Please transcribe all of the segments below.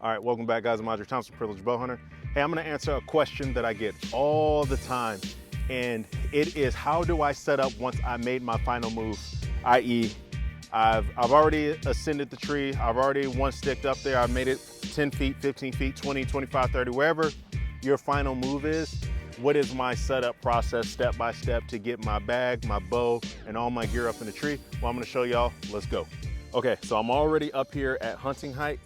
All right, welcome back, guys. I'm Audrey Thompson, privileged bow hunter. Hey, I'm gonna answer a question that I get all the time, and it is, how do I set up once I made my final move? I.e., I've already ascended the tree, I've already one sticked up there, I've made it 10 feet, 15 feet, 20, 25, 30, wherever your final move is. What is my setup process, step by step, to get my bag, my bow, and all my gear up in the tree? Well, I'm gonna show y'all. Let's go. Okay, so I'm already up here at hunting height.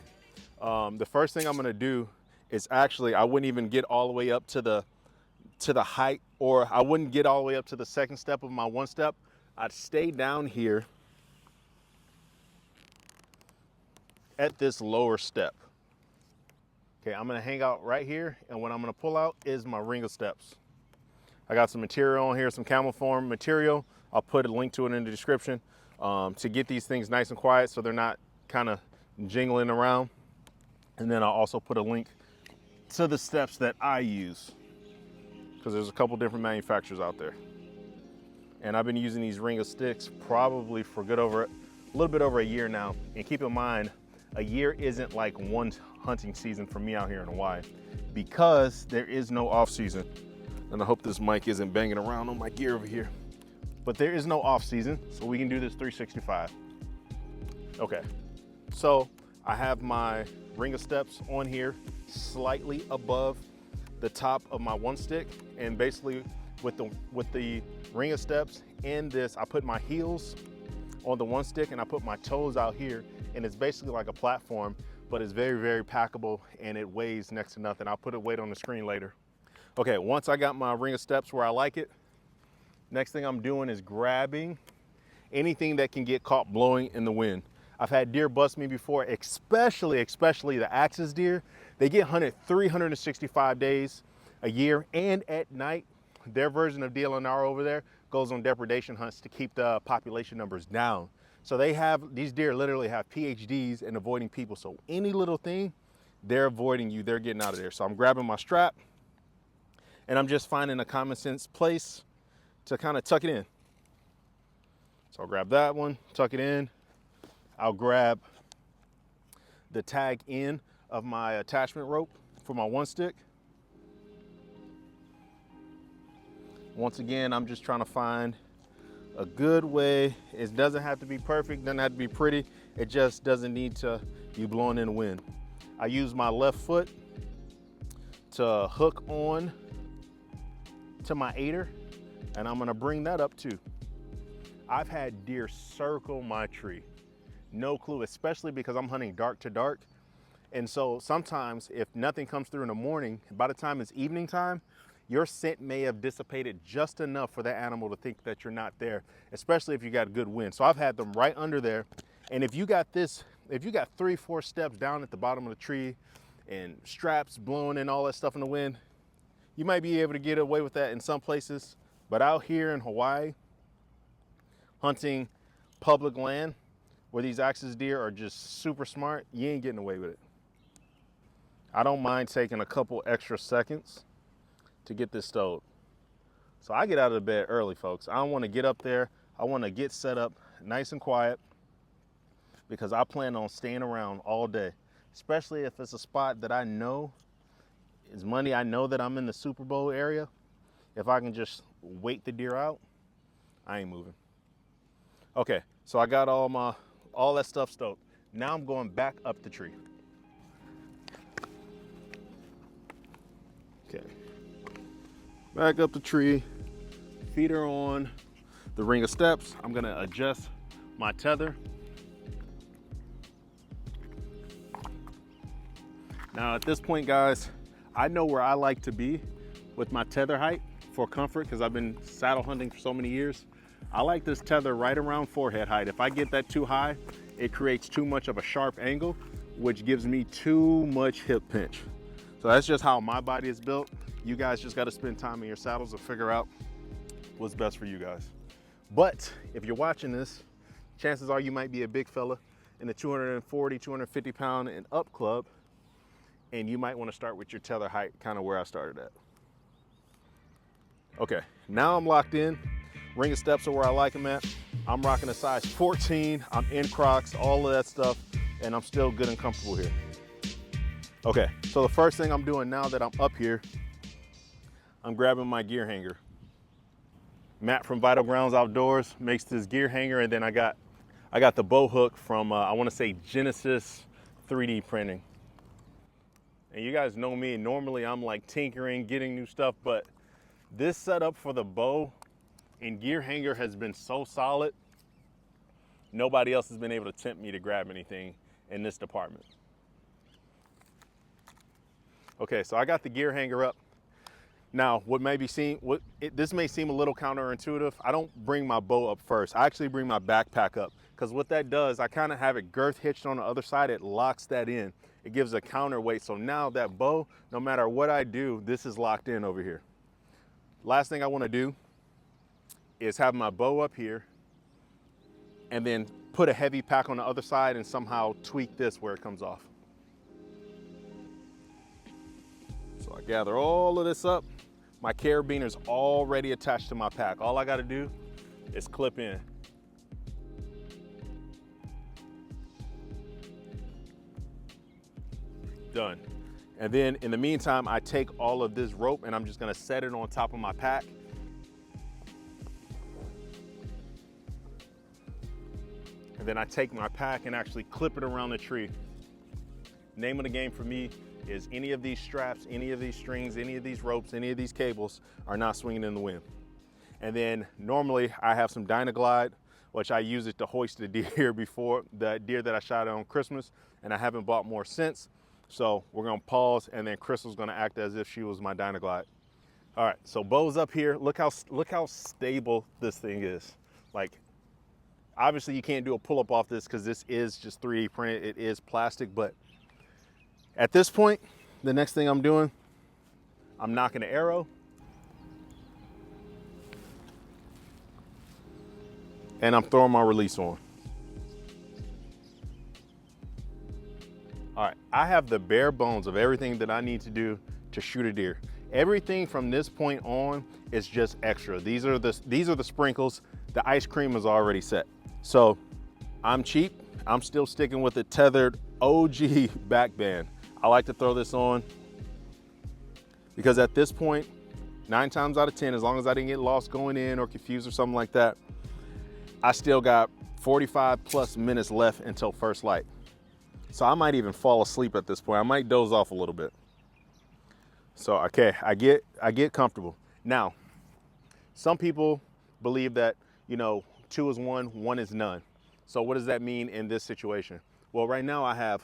The first thing I'm gonna do is actually, I wouldn't even get all the way up to the height, or I wouldn't get all the way up to the second step of my one step. I'd stay down here at this lower step. Okay, I'm gonna hang out right here, and what I'm gonna pull out is my ring of steps. I got some material on here, some camel form material. I'll put a link to it in the description to get these things nice and quiet so they're not kind of jingling around. And then I'll also put a link to the steps that I use, because there's a couple different manufacturers out there. And I've been using these ring of sticks probably for a little bit over a year now. And keep in mind, a year isn't like one hunting season for me out here in Hawaii, because there is no off season. And I hope this mic isn't banging around on my gear over here. But there is no off season, so we can do this 365. Okay, so I have my ring of steps on here slightly above the top of my one stick, and basically with the ring of steps and this, I put my heels on the one stick and I put my toes out here, and it's basically like a platform, but it's very, very packable and it weighs next to nothing. I'll put a weight on the screen later. Okay, once I got my ring of steps where I like it, next thing I'm doing is grabbing anything that can get caught blowing in the wind. I've had deer bust me before, especially the axis deer. They get hunted 365 days a year, and at night, their version of DLNR over there goes on depredation hunts to keep the population numbers down. So these deer literally have PhDs in avoiding people. So any little thing, they're avoiding you, they're getting out of there. So I'm grabbing my strap, and I'm just finding a common sense place to kind of tuck it in. So I'll grab that one, tuck it in. I'll grab the tag end of my attachment rope for my one stick. Once again, I'm just trying to find a good way. It doesn't have to be perfect, doesn't have to be pretty. It just doesn't need to be blowing in the wind. I use my left foot to hook on to my aider, and I'm gonna bring that up too. I've had deer circle my tree. No clue, especially because I'm hunting dark to dark. And so sometimes if nothing comes through in the morning, by the time it's evening time, your scent may have dissipated just enough for that animal to think that you're not there, especially if you got good wind. So I've had them right under there. And if you got 3-4 steps down at the bottom of the tree and straps blowing and all that stuff in the wind, you might be able to get away with that in some places. But out here in Hawaii, hunting public land, where these axis deer are just super smart, you ain't getting away with it. I don't mind taking a couple extra seconds to get this stowed. So I get out of the bed early, folks. I don't want to get up there. I want to get set up nice and quiet, because I plan on staying around all day, especially if it's a spot that I know is money. I know that I'm in the Super Bowl area. If I can just wait the deer out, I ain't moving. Okay, so I got all that stuff stowed. Now I'm going back up the tree. Okay, back up the tree, feet are on the ring of steps. I'm gonna adjust my tether. Now at this point, guys, I know where I like to be with my tether height for comfort, because I've been saddle hunting for so many years. I like this tether right around forehead height. If I get that too high, it creates too much of a sharp angle, which gives me too much hip pinch. So that's just how my body is built. You guys just gotta spend time in your saddles and figure out what's best for you guys. But if you're watching this, chances are you might be a big fella in the 240, 250 pound and up club, and you might wanna start with your tether height, kind of where I started at. Okay, now I'm locked in. Ring of steps are where I like them at. I'm rocking a size 14. I'm in Crocs, all of that stuff, and I'm still good and comfortable here. Okay, so the first thing I'm doing now that I'm up here, I'm grabbing my gear hanger. Matt from Vital Grounds Outdoors makes this gear hanger, and then I got the bow hook from I want to say Genesis 3D printing. And you guys know me, normally I'm like tinkering, getting new stuff, but this setup for the bow and gear hanger has been so solid. Nobody else has been able to tempt me to grab anything in this department. Okay, so I got the gear hanger up. Now, this may seem a little counterintuitive. I don't bring my bow up first. I actually bring my backpack up, because what that does, I kind of have it girth hitched on the other side. It locks that in. It gives a counterweight. So now that bow, no matter what I do, this is locked in over here. Last thing I want to do is have my bow up here and then put a heavy pack on the other side and somehow tweak this where it comes off. So I gather all of this up. My carabiner's already attached to my pack. All I got to do is clip in. Done. And then in the meantime, I take all of this rope and I'm just gonna set it on top of my pack. And then I take my pack and actually clip it around the tree. Name of the game for me is any of these straps, any of these strings, any of these ropes, any of these cables are not swinging in the wind. And then normally I have some Dynaglide, which I use it to hoist the deer before, the deer that I shot on Christmas, and I haven't bought more since. So we're gonna pause, and then Crystal's gonna act as if she was my Dynaglide. All right, so bow's up here. Look how stable this thing is. Like, obviously you can't do a pull-up off this because this is just 3D printed. It is plastic, but at this point, the next thing I'm doing, I'm knocking an arrow, and I'm throwing my release on. All right, I have the bare bones of everything that I need to do to shoot a deer. Everything from this point on is just extra. These are the sprinkles. The ice cream is already set. So I'm cheap. I'm still sticking with the tethered OG back band. I like to throw this on because at this point, 9 times out of 10, as long as I didn't get lost going in or confused or something like that, I still got 45 plus minutes left until first light. So I might even fall asleep at this point. I might doze off a little bit. So, okay, I get comfortable. Now, some people believe that, 2 is 1, 1 is none. So what does that mean in this situation? Well, right now I have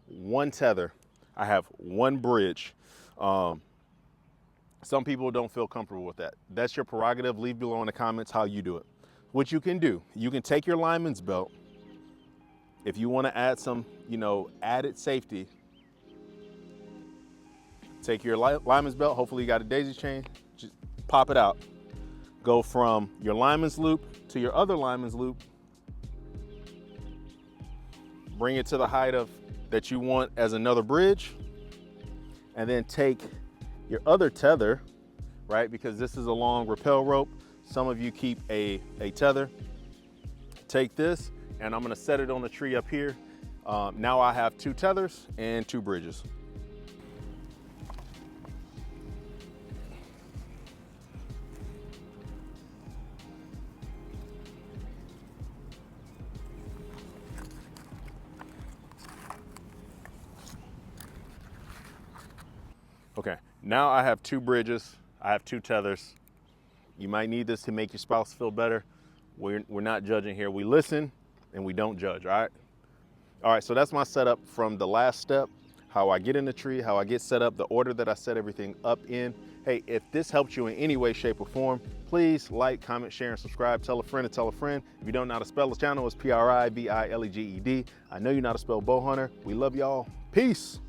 1 tether. I have 1 bridge. Some people don't feel comfortable with that. That's your prerogative. Leave below in the comments how you do it. What you can do, you can take your lineman's belt. If you want to add some, added safety, take your lineman's belt. Hopefully you got a daisy chain. Just pop it out. Go from your lineman's loop to your other lineman's loop. Bring it to the height that you want as another bridge. And then take your other tether, right? Because this is a long rappel rope. Some of you keep a tether. Take this, and I'm gonna set it on the tree up here. Now I have 2 tethers and 2 bridges. Okay, now I have 2 bridges. I have 2 tethers. You might need this to make your spouse feel better. We're not judging here. We listen and we don't judge, all right? All right, so that's my setup from the last step, how I get in the tree, how I get set up, the order that I set everything up in. Hey, if this helped you in any way, shape, or form, please like, comment, share, and subscribe. Tell a friend to tell a friend. If you don't know how to spell the channel, it's Privileged. I know you know how to spell Bowhunter. We love y'all. Peace.